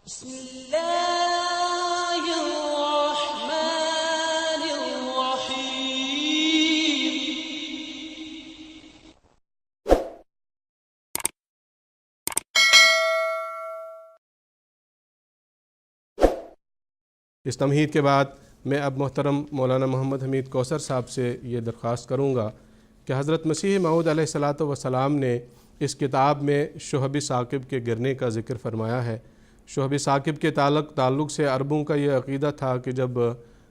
بسم الله الرحمن الرحيم. اس تمہید کے بعد میں اب محترم مولانا محمد حمید کوثر صاحب سے یہ درخواست کروں گا کہ حضرت مسیح موعود علیہ الصلاۃ والسلام نے اس کتاب میں شہب ثاقب کے گرنے کا ذکر فرمایا ہے۔ شہب ثاقب کے تعلق سے عربوں کا یہ عقیدہ تھا کہ جب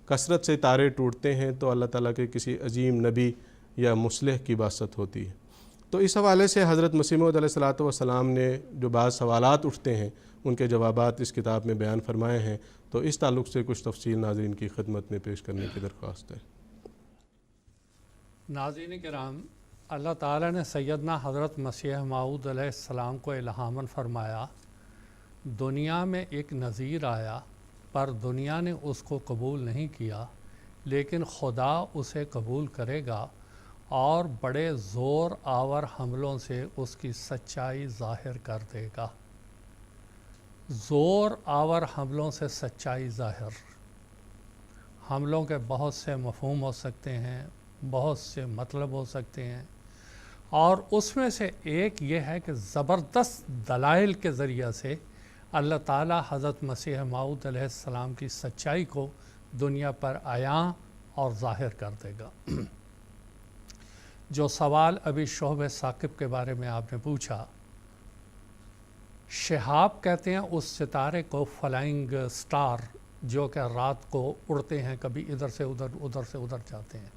کثرت سے تارے ٹوٹتے ہیں تو اللہ تعالیٰ کے کسی عظیم نبی یا مصلح کی بعثت ہوتی ہے۔ تو اس حوالے سے حضرت مسیح موعود علیہ الصلاۃ والسلام نے جو بعض سوالات اٹھتے ہیں ان کے جوابات اس کتاب میں بیان فرمائے ہیں، تو اس تعلق سے کچھ تفصیل ناظرین کی خدمت میں پیش کرنے کی درخواست ہے۔ ناظرین کرام، اللہ تعالیٰ نے سیدنا حضرت مسیح موعود علیہ السلام کو الہاماً فرمایا، دنیا میں ایک نذیر آیا پر دنیا نے اس کو قبول نہیں کیا، لیکن خدا اسے قبول کرے گا اور بڑے زور آور حملوں سے اس کی سچائی ظاہر کر دے گا۔ زور آور حملوں سے سچائی ظاہر، حملوں کے بہت سے مفہوم ہو سکتے ہیں، بہت سے مطلب ہو سکتے ہیں، اور اس میں سے ایک یہ ہے کہ زبردست دلائل کے ذریعہ سے اللہ تعالیٰ حضرت مسیح موعود علیہ السلام کی سچائی کو دنیا پر عیاں اور ظاہر کر دے گا۔ جو سوال ابھی شہب ثاقب کے بارے میں آپ نے پوچھا، شہاب کہتے ہیں اس ستارے کو، فلائنگ سٹار، جو کہ رات کو اڑتے ہیں، کبھی ادھر سے ادھر، ادھر سے ادھر جاتے ہیں،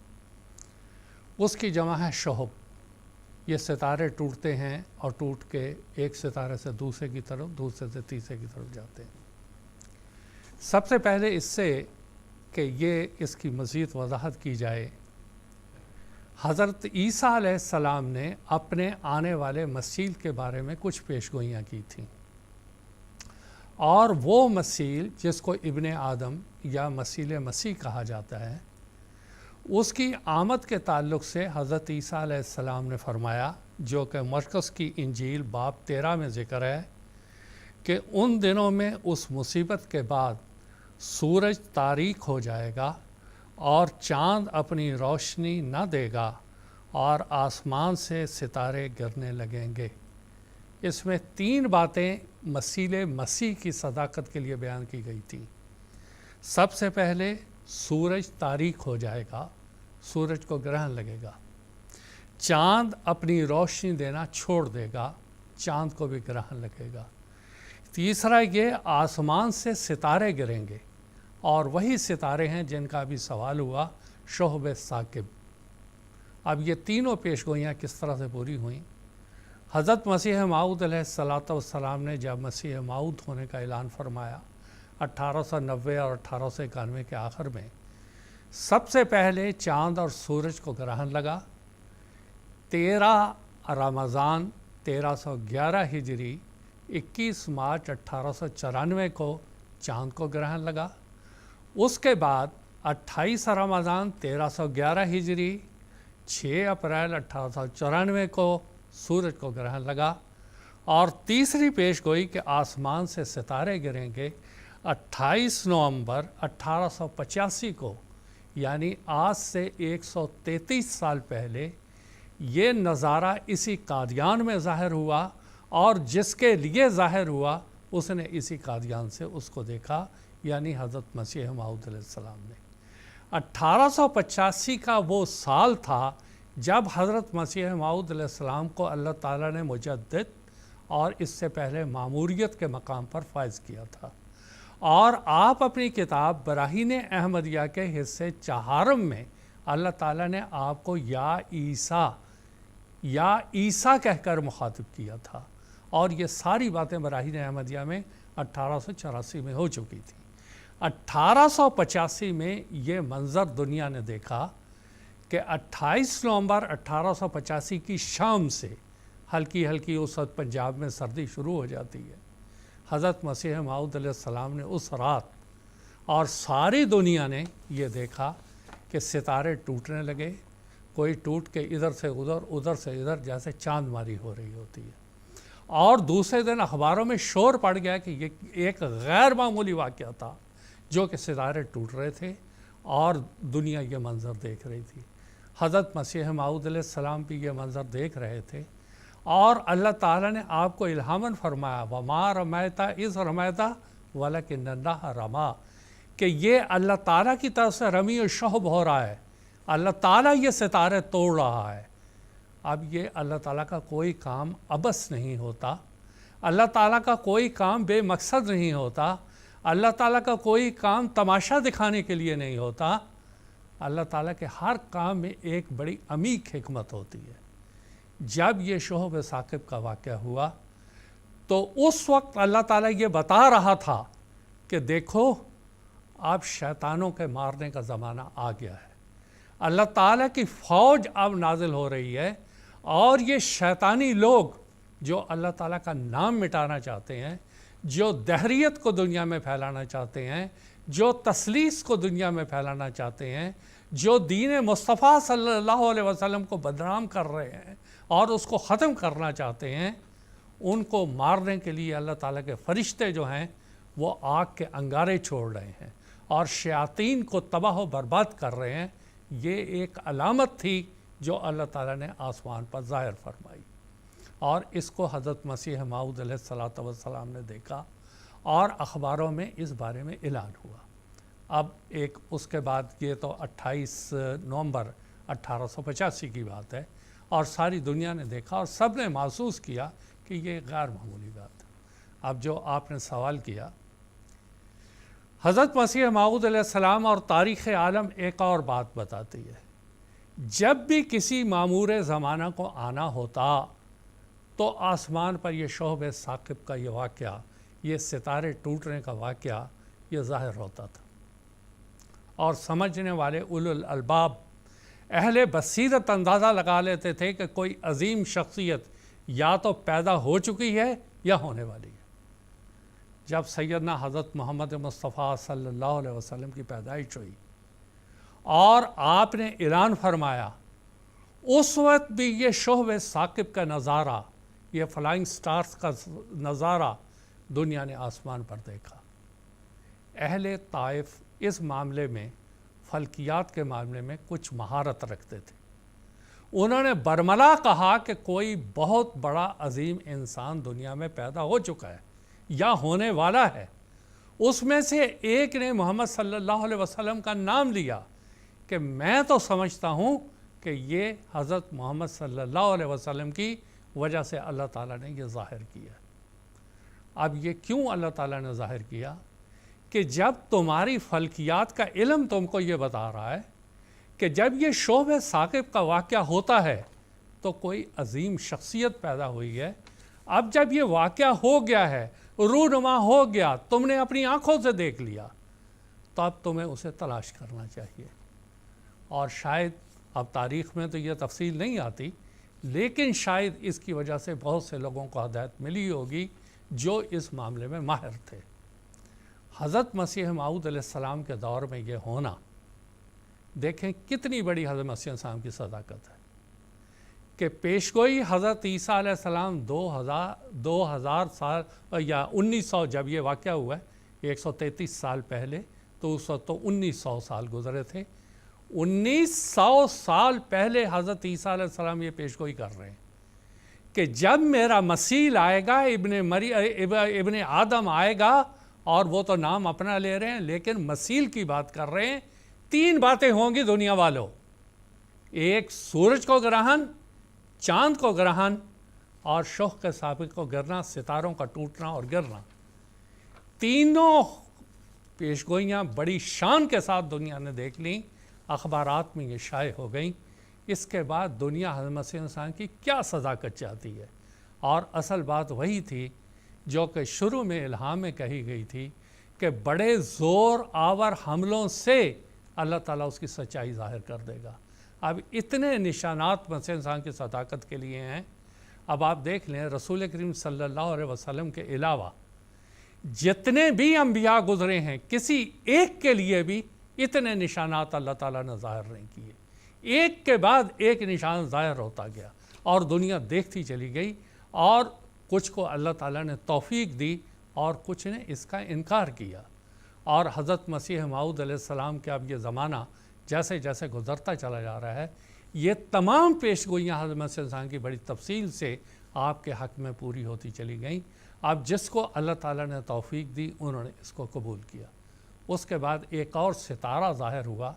اس کی جمع ہے شہب۔ یہ ستارے ٹوٹتے ہیں اور ٹوٹ کے ایک ستارے سے دوسرے کی طرف، دوسرے سے تیسرے کی طرف جاتے ہیں۔ سب سے پہلے اس سے کہ یہ اس کی مزید وضاحت کی جائے، حضرت عیسیٰ علیہ السلام نے اپنے آنے والے مسیح کے بارے میں کچھ پیشگوئیاں کی تھیں، اور وہ مسیح جس کو ابن آدم یا مسیح کہا جاتا ہے، اس کی آمد کے تعلق سے حضرت عیسیٰ علیہ السلام نے فرمایا، جو کہ مرقس کی انجیل باب 13 میں ذکر ہے، کہ ان دنوں میں اس مصیبت کے بعد سورج تاریک ہو جائے گا اور چاند اپنی روشنی نہ دے گا اور آسمان سے ستارے گرنے لگیں گے۔ اس میں 3 باتیں مسیح کی صداقت کے لیے بیان کی گئی تھیں۔ سب سے پہلے سورج تاریک ہو جائے گا، سورج کو گرہن لگے گا۔ چاند اپنی روشنی دینا چھوڑ دے گا، چاند کو بھی گرہن لگے گا۔ تیسرا یہ، آسمان سے ستارے گریں گے، اور وہی ستارے ہیں جن کا بھی سوال ہوا، شہب ثاقب۔ اب یہ تینوں پیشگوئیاں کس طرح سے پوری ہوئیں؟ حضرت مسیح موعود علیہ السلام نے جب مسیح موعود ہونے کا اعلان فرمایا 1890 اور 1891 کے آخر میں، سب سے پہلے چاند اور سورج کو گرہن لگا۔ 13 رمضان 1311 ہجری 21 مارچ 1894 کو چاند کو گرہن لگا۔ اس کے بعد 28 رمضان 1311 ہجری 6 اپریل 1894 کو سورج کو گرہن لگا، اور تیسری پیشگوئی کہ آسمان سے ستارے گریں گے 28 نومبر 1885 کو، یعنی آج سے 133 سال پہلے، یہ نظارہ اسی قادیان میں ظاہر ہوا، اور جس کے لیے ظاہر ہوا اس نے اسی قادیان سے اس کو دیکھا، یعنی حضرت مسیح موعود علیہ السلام نے۔ 1885 کا وہ سال تھا جب حضرت مسیح موعود علیہ السلام کو اللہ تعالیٰ نے مجدد اور اس سے پہلے ماموریت کے مقام پر فائز کیا تھا، اور آپ اپنی کتاب براہین احمدیہ کے حصے 4 میں اللہ تعالیٰ نے آپ کو یا عیسیٰ کہہ کر مخاطب کیا تھا، اور یہ ساری باتیں براہین احمدیہ میں 1884 میں ہو چکی تھیں۔ 1885 میں یہ منظر دنیا نے دیکھا کہ 28 نومبر 1885 کی شام سے ہلکی ہلکی اس وقت پنجاب میں سردی شروع ہو جاتی ہے۔ حضرت مسیح موعود علیہ السلام نے اس رات اور ساری دنیا نے یہ دیکھا کہ ستارے ٹوٹنے لگے، کوئی ٹوٹ کے ادھر سے ادھر، ادھر سے ادھر، جیسے چاند ماری ہو رہی ہوتی ہے، اور دوسرے دن اخباروں میں شور پڑ گیا کہ یہ ایک غیر معمولی واقعہ تھا، جو کہ ستارے ٹوٹ رہے تھے اور دنیا یہ منظر دیکھ رہی تھی۔ حضرت مسیح موعود علیہ السلام بھی یہ منظر دیکھ رہے تھے، اور اللہ تعالیٰ نے آپ کو الہاماً فرمایا وَمَا رَمَيْتَ إِذْ رَمَيْتَ وَلَكِنَّ اللَّهَ رَمَى، کہ یہ اللہ تعالیٰ کی طرف سے رمی و شہب ہو رہا ہے، اللہ تعالیٰ یہ ستارے توڑ رہا ہے۔ اب یہ اللہ تعالیٰ کا کوئی کام عبث نہیں ہوتا، اللہ تعالیٰ کا کوئی کام بے مقصد نہیں ہوتا، اللہ تعالیٰ کا کوئی کام تماشا دکھانے کے لیے نہیں ہوتا۔ اللہ تعالیٰ کے ہر کام میں ایک بڑی عمیق حکمت ہوتی ہے۔ جب یہ شہب ثاقب کا واقعہ ہوا تو اس وقت اللہ تعالیٰ یہ بتا رہا تھا کہ دیکھو اب شیطانوں کے مارنے کا زمانہ آ گیا ہے، اللہ تعالیٰ کی فوج اب نازل ہو رہی ہے، اور یہ شیطانی لوگ جو اللہ تعالیٰ کا نام مٹانا چاہتے ہیں، جو دہریت کو دنیا میں پھیلانا چاہتے ہیں، جو تثلیث کو دنیا میں پھیلانا چاہتے ہیں، جو دین مصطفیٰ صلی اللہ علیہ وسلم کو بدنام کر رہے ہیں اور اس کو ختم کرنا چاہتے ہیں، ان کو مارنے کے لیے اللہ تعالیٰ کے فرشتے جو ہیں وہ آگ کے انگارے چھوڑ رہے ہیں اور شیاطین کو تباہ و برباد کر رہے ہیں۔ یہ ایک علامت تھی جو اللہ تعالیٰ نے آسمان پر ظاہر فرمائی، اور اس کو حضرت مسیح موعود علیہ السلام نے دیکھا، اور اخباروں میں اس بارے میں اعلان ہوا۔ اب ایک اس کے بعد یہ تو 28 نومبر 1885 کی بات ہے، اور ساری دنیا نے دیکھا اور سب نے محسوس کیا کہ یہ غیر معمولی بات ہے۔ اب جو آپ نے سوال کیا، حضرت مسیح موعود علیہ السلام اور تاریخ عالم ایک اور بات بتاتی ہے، جب بھی کسی معمور زمانہ کو آنا ہوتا تو آسمان پر یہ شہب ثاقب کا یہ واقعہ، یہ ستارے ٹوٹنے کا واقعہ یہ ظاہر ہوتا تھا، اور سمجھنے والے اولو الالباب اہل بصیرت اندازہ لگا لیتے تھے کہ کوئی عظیم شخصیت یا تو پیدا ہو چکی ہے یا ہونے والی ہے۔ جب سیدنا حضرت محمد مصطفیٰ صلی اللہ علیہ وسلم کی پیدائش ہوئی اور آپ نے اعلان فرمایا، اس وقت بھی یہ شہب ثاقب کا نظارہ، یہ فلائنگ سٹارز کا نظارہ دنیا نے آسمان پر دیکھا۔ اہل طائف اس معاملے میں، فلکیات کے معاملے میں کچھ مہارت رکھتے تھے۔ انہوں نے برملا کہا کہ کوئی بہت بڑا عظیم انسان دنیا میں پیدا ہو چکا ہے یا ہونے والا ہے۔ اس میں سے ایک نے محمد صلی اللہ علیہ وسلم کا نام لیا کہ میں تو سمجھتا ہوں کہ یہ حضرت محمد صلی اللہ علیہ وسلم کی وجہ سے اللہ تعالیٰ نے یہ ظاہر کیا۔ اب یہ کیوں اللہ تعالیٰ نے ظاہر کیا؟ کہ جب تمہاری فلکیات کا علم تم کو یہ بتا رہا ہے کہ جب یہ شہب ثاقب کا واقعہ ہوتا ہے تو کوئی عظیم شخصیت پیدا ہوئی ہے۔ اب جب یہ واقعہ ہو گیا ہے، رونما ہو گیا، تم نے اپنی آنکھوں سے دیکھ لیا، تو اب تمہیں اسے تلاش کرنا چاہیے۔ اور شاید اب تاریخ میں تو یہ تفصیل نہیں آتی، لیکن شاید اس کی وجہ سے بہت سے لوگوں کو ہدایت ملی ہوگی جو اس معاملے میں ماہر تھے۔ حضرت مسیح موعود علیہ السلام کے دور میں یہ ہونا، دیکھیں کتنی بڑی حضرت مسیح السلام کی صداقت ہے کہ پیشگوئی حضرت عیسیٰ علیہ السلام 2000 سال یا 1900 جب یہ واقعہ ہوا ہے 133 سال پہلے، تو اس وقت تو 1900 سال گزرے تھے۔ 1900 سال پہلے حضرت عیسیٰ علیہ السلام یہ پیشگوئی کر رہے ہیں کہ جب میرا مسیح آئے گا، ابن آدم آئے گا، اور وہ تو نام اپنا لے رہے ہیں لیکن مسیح کی بات کر رہے ہیں، 3 باتیں ہوں گی دنیا والوں، ایک سورج کو گرہن، چاند کو گرہن، اور شوق ثاقب کو گرنا، ستاروں کا ٹوٹنا اور گرنا۔ تینوں پیشگوئیاں بڑی شان کے ساتھ دنیا نے دیکھ لیں، اخبارات میں یہ شائع ہو گئیں۔ اس کے بعد دنیا حضرت مسیح انسان کی کیا صداقت چاہتی ہے؟ اور اصل بات وہی تھی جو کہ شروع میں الہام میں کہی گئی تھی کہ بڑے زور آور حملوں سے اللہ تعالیٰ اس کی سچائی ظاہر کر دے گا۔ اب اتنے نشانات مسیح انسان کی صداقت کے لیے ہیں۔ اب آپ دیکھ لیں رسول کریم صلی اللہ علیہ وسلم کے علاوہ جتنے بھی انبیاء گزرے ہیں، کسی ایک کے لیے بھی اتنے نشانات اللہ تعالیٰ نے ظاہر نہیں کیے۔ ایک کے بعد ایک نشان ظاہر ہوتا گیا اور دنیا دیکھتی چلی گئی، اور کچھ کو اللہ تعالیٰ نے توفیق دی اور کچھ نے اس کا انکار کیا. اور حضرت مسیح موعود علیہ السلام کے اب یہ زمانہ جیسے جیسے گزرتا چلا جا رہا ہے، یہ تمام پیش گوئیاں حضرت مسیح انسان کی بڑی تفصیل سے آپ کے حق میں پوری ہوتی چلی گئیں. اب جس کو اللہ تعالیٰ نے توفیق دی انہوں نے اس کو قبول کیا. اس کے بعد ایک اور ستارہ ظاہر ہوا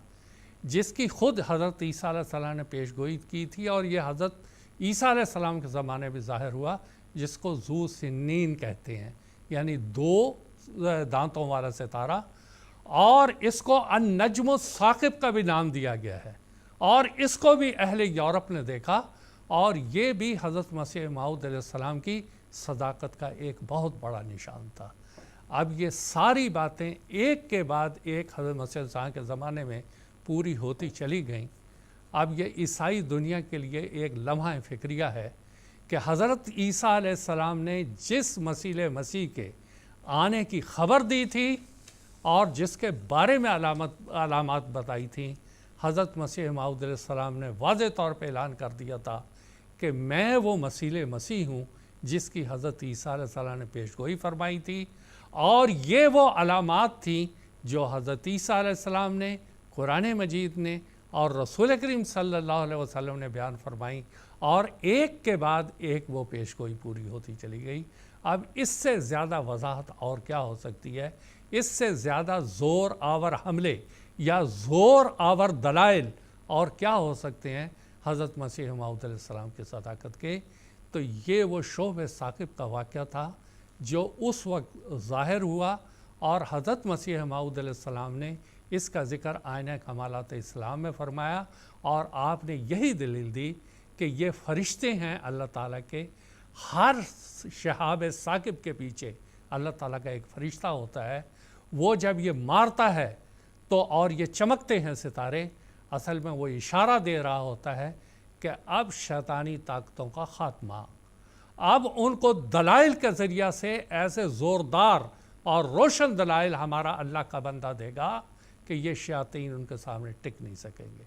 جس کی خود حضرت عیسیٰ علیہ السلام نے پیش گوئی کی تھی، اور یہ حضرت عیسیٰ علیہ السلام کے زمانے میں ظاہر ہوا، جس کو ذو سنین کہتے ہیں، یعنی 2 دانتوں والا ستارہ. اور اس کو النجم الثاقب کا بھی نام دیا گیا ہے، اور اس کو بھی اہل یورپ نے دیکھا، اور یہ بھی حضرت مسیح موعود علیہ السلام کی صداقت کا ایک بہت بڑا نشان تھا. اب یہ ساری باتیں ایک کے بعد ایک حضرت مسیح السلام کے زمانے میں پوری ہوتی چلی گئیں. اب یہ عیسائی دنیا کے لیے ایک لمحہ فکریہ ہے کہ حضرت عیسیٰ علیہ السلام نے جس مسیح کے آنے کی خبر دی تھی اور جس کے بارے میں علامات بتائی تھیں، حضرت مسیح موعود علیہ السلام نے واضح طور پہ اعلان کر دیا تھا کہ میں وہ مسیح ہوں جس کی حضرت عیسیٰ علیہ السلام نے پیش گوئی فرمائی تھی. اور یہ وہ علامات تھیں جو حضرت عیسیٰ علیہ السلام نے، قرآن مجید نے اور رسول کریم صلی اللہ علیہ وسلم نے بیان فرمائیں، اور ایک کے بعد ایک وہ پیش گوئی پوری ہوتی چلی گئی. اب اس سے زیادہ وضاحت اور کیا ہو سکتی ہے؟ اس سے زیادہ زور آور حملے یا زور آور دلائل اور کیا ہو سکتے ہیں حضرت مسیح موعود علیہ السلام کی صداقت کے؟ تو یہ وہ شوب ثاقب کا واقعہ تھا جو اس وقت ظاہر ہوا، اور حضرت مسیح موعود علیہ السلام نے اس کا ذکر آئینہ کمالات اسلام میں فرمایا، اور آپ نے یہی دلیل دی کہ یہ فرشتے ہیں اللہ تعالیٰ کے. ہر شہاب ثاقب کے پیچھے اللہ تعالیٰ کا ایک فرشتہ ہوتا ہے. وہ جب یہ مارتا ہے تو اور یہ چمکتے ہیں ستارے، اصل میں وہ اشارہ دے رہا ہوتا ہے کہ اب شیطانی طاقتوں کا خاتمہ. اب ان کو دلائل کے ذریعہ سے ایسے زوردار اور روشن دلائل ہمارا اللہ کا بندہ دے گا کہ یہ شیاطین ان کے سامنے ٹک نہیں سکیں گے.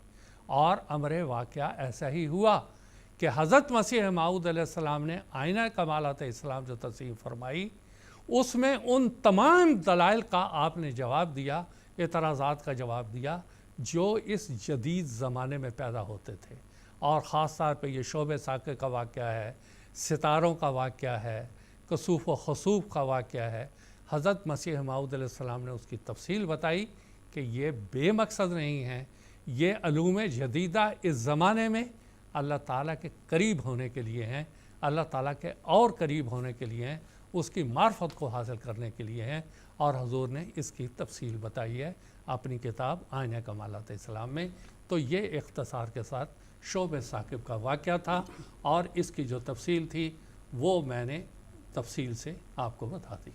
اور امر واقعہ ایسا ہی ہوا کہ حضرت مسیح موعود علیہ السلام نے آئینہ کمالات اسلام جو تصحیح فرمائی، اس میں ان تمام دلائل کا آپ نے جواب دیا، اعتراضات کا جواب دیا جو اس جدید زمانے میں پیدا ہوتے تھے. اور خاص طور پہ یہ شوب ثاقب کا واقعہ ہے، ستاروں کا واقعہ ہے، کسوف و خسوف کا واقعہ ہے. حضرت مسیح موعود علیہ السلام نے اس کی تفصیل بتائی کہ یہ بے مقصد نہیں ہیں، یہ علوم جدیدہ اس زمانے میں اللہ تعالیٰ کے قریب ہونے کے لیے ہیں، اللہ تعالیٰ کے اور قریب ہونے کے لیے ہیں، اس کی معرفت کو حاصل کرنے کے لیے ہیں. اور حضور نے اس کی تفصیل بتائی ہے اپنی کتاب آئینہ کمالات اسلام میں. تو یہ اختصار کے ساتھ شوب ثاقب کا واقعہ تھا، اور اس کی جو تفصیل تھی وہ میں نے تفصیل سے آپ کو بتا دی.